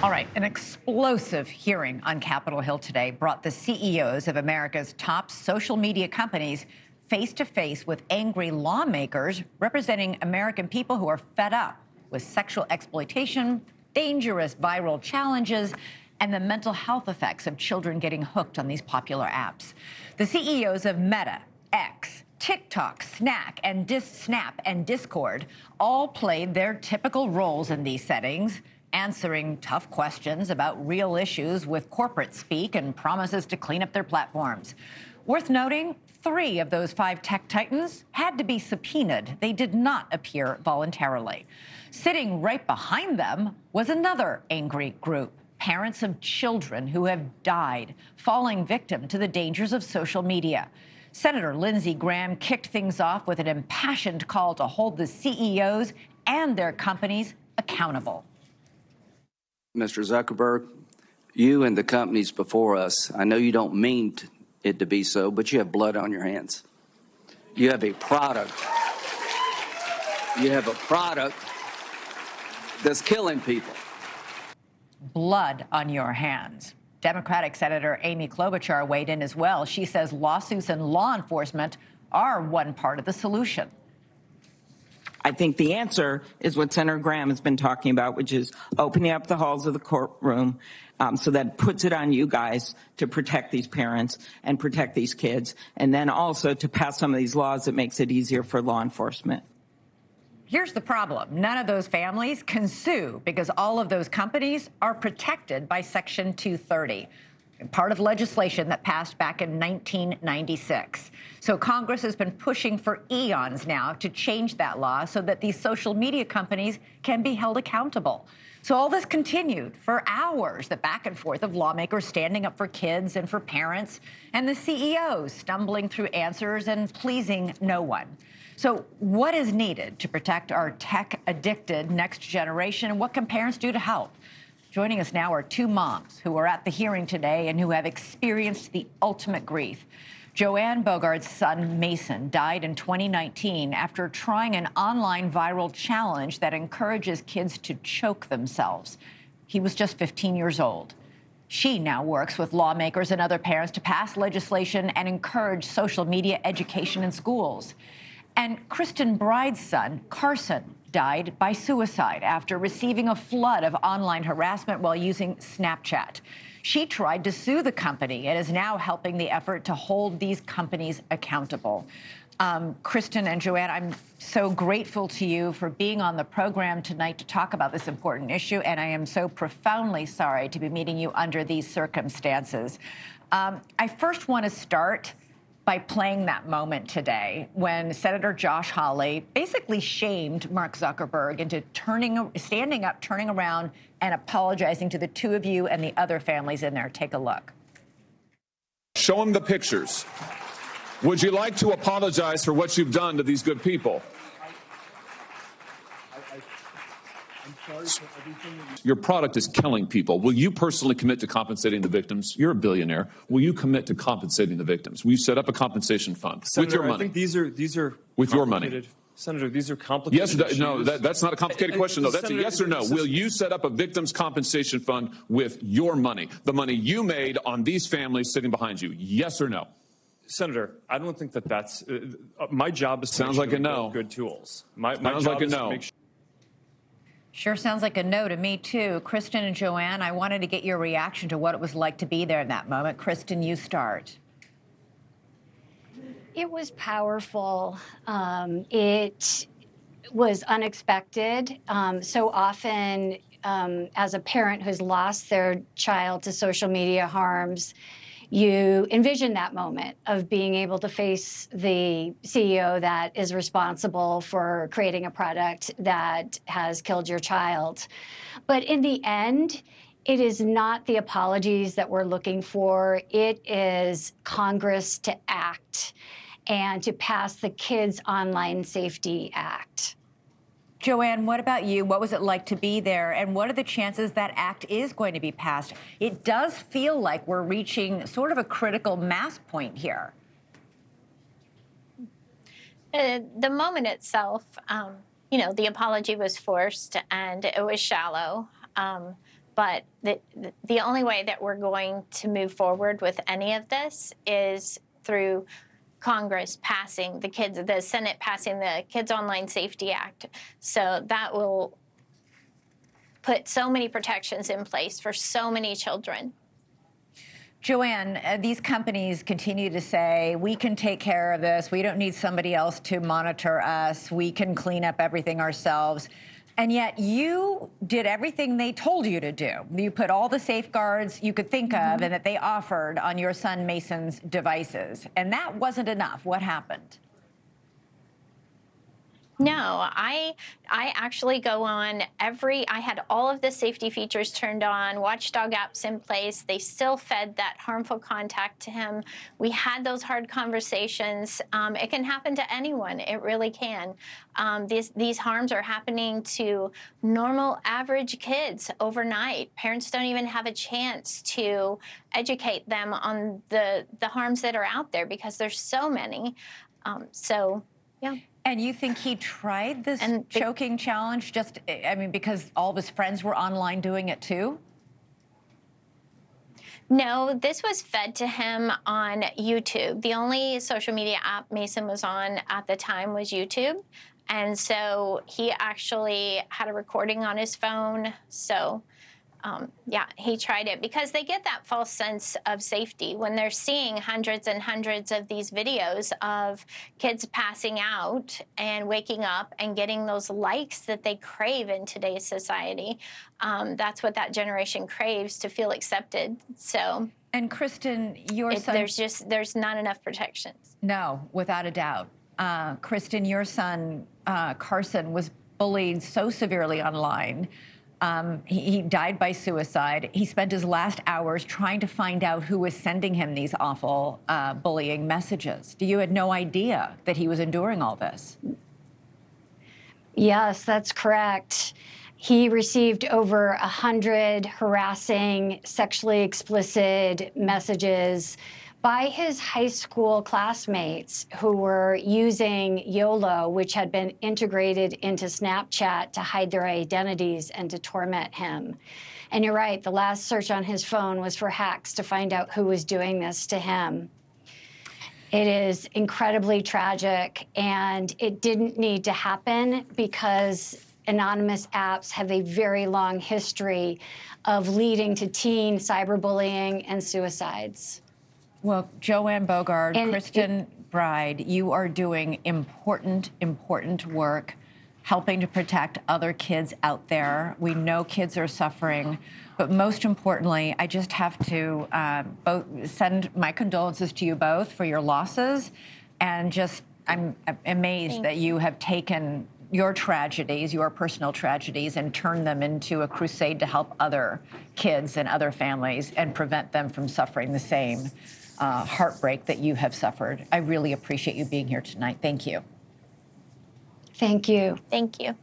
All right, an explosive hearing on Capitol Hill today brought the CEOs of America's top social media companies face to face with angry lawmakers representing American people who are fed up with sexual exploitation, dangerous viral challenges, and the mental health effects of children getting hooked on these popular apps. The CEOs of Meta, X, TikTok, Snap, and Discord all played their typical roles in these settings, answering tough questions about real issues with corporate speak and promises to clean up their platforms. Worth noting, 3 of those 5 tech titans had to be subpoenaed. They did not appear voluntarily. Sitting right behind them was another angry group, parents of children who have died, falling victim to the dangers of social media. Senator Lindsey Graham kicked things off with an impassioned call to hold the CEOs and their companies accountable. Mr. Zuckerberg, you and the companies before us, I know you don't mean it to be so, but you have blood on your hands. You have a product. You have a product that's killing people. Blood on your hands. Democratic Senator Amy Klobuchar weighed in as well. She says lawsuits and law enforcement are one part of the solution. I think the answer is what Senator Graham has been talking about, which is opening up the halls of the courtroom so that puts it on you guys to protect these parents and protect these kids, and then also to pass some of these laws that makes it easier for law enforcement. Here's the problem. None of those families can sue because all of those companies are protected by Section 230. Part of legislation that passed back in 1996. So Congress has been pushing for eons now to change that law so that these social media companies can be held accountable. So all this continued for hours, the back and forth of lawmakers standing up for kids and for parents, and the CEOs stumbling through answers and pleasing no one. So what is needed to protect our tech-addicted next generation, and what can parents do to help? Joining us now are 2 moms who were at the hearing today and who have experienced the ultimate grief. Joanne Bogart's son, Mason, died in 2019 after trying an online viral challenge that encourages kids to choke themselves. He was just 15 years old. She now works with lawmakers and other parents to pass legislation and encourage social media education in schools. And Kristen Bride's son, Carson, died by suicide after receiving a flood of online harassment while using Snapchat. She tried to sue the company and is now helping the effort to hold these companies accountable. Kristen and Joanne, I'm so grateful to you for being on the program tonight to talk about this important issue, and I am so profoundly sorry to be meeting you under these circumstances. I first want to start by playing that moment today when Senator Josh Hawley basically shamed Mark Zuckerberg into standing up, turning around, and apologizing to the 2 of you and the other families in there. Take a look. Show them the pictures. Would you like to apologize for what you've done to these good people? Your product is killing people. Will you personally commit to compensating the victims? You're a billionaire. Will you commit to compensating the victims? Will you set up a compensation fund Senator, with your money? I think these are with your money. Senator, these are complicated. Yes, no, that's not a complicated question, though. That's a yes or no. Will you set up a victims compensation fund with your money, the money you made on these families sitting behind you? Yes or no? Senator, I don't think that's my job is to sounds make like sure a no. Good tools. My sounds job like a is no. to make sure. Sure sounds like a no to me, too. Kristen and Joanne, I wanted to get your reaction to what it was like to be there in that moment. Kristen, you start. It was powerful. It was unexpected. So often, as a parent who's lost their child to social media harms, you envision that moment of being able to face the CEO that is responsible for creating a product that has killed your child. But in the end, it is not the apologies that we're looking for. It is Congress to act and to pass the Kids Online Safety Act. Joanne, what about you? What was it like to be there? And what are the chances that act is going to be passed? It does feel like we're reaching sort of a critical mass point here. The moment itself, the apology was forced and it was shallow. But the only way that we're going to move forward with any of this is through Congress passing the Senate passing the Kids Online Safety Act. So that will put so many protections in place for so many children. Joanne, these companies continue to say, we can take care of this. We don't need somebody else to monitor us. We can clean up everything ourselves. And yet you did everything they told you to do. You put all the safeguards you could think of and that they offered on your son Mason's devices. And that wasn't enough. What happened? No, I actually go on I had all of the safety features turned on, watchdog apps in place. They still fed that harmful contact to him. We had those hard conversations. It can happen to anyone. It really can. These harms are happening to normal, average kids overnight. Parents don't even have a chance to educate them on the harms that are out there because there's so many. Yeah. And you think he tried this choking challenge just, I mean, because all of his friends were online doing it too? No, this was fed to him on YouTube. The only social media app Mason was on at the time was YouTube. And so he actually had a recording on his phone. So yeah, he tried it because they get that false sense of safety when they're seeing hundreds and hundreds of these videos of kids passing out and waking up and getting those likes that they crave in today's society. That's what that generation craves, to feel accepted. So, and Kristen, your son, there's not enough protections. No, without a doubt. Kristen, your son Carson was bullied so severely online. He died by suicide. He spent his last hours trying to find out who was sending him these awful bullying messages. You had no idea that he was enduring all this. Yes, that's correct. He received over 100 harassing, sexually explicit messages by his high school classmates who were using YOLO, which had been integrated into Snapchat to hide their identities and to torment him. And you're right, the last search on his phone was for hacks to find out who was doing this to him. It is incredibly tragic, and it didn't need to happen because anonymous apps have a very long history of leading to teen cyberbullying and suicides. Well, Joanne Bogard, Kristen Bride, you are doing important work helping to protect other kids out there. We know kids are suffering, but most importantly, I just have to send my condolences to you both for your losses. And I'm amazed that you have taken your tragedies, your personal tragedies, and turn them into a crusade to help other kids and other families and prevent them from suffering the same heartbreak that you have suffered. I really appreciate you being here tonight. Thank you. Thank you. Thank you.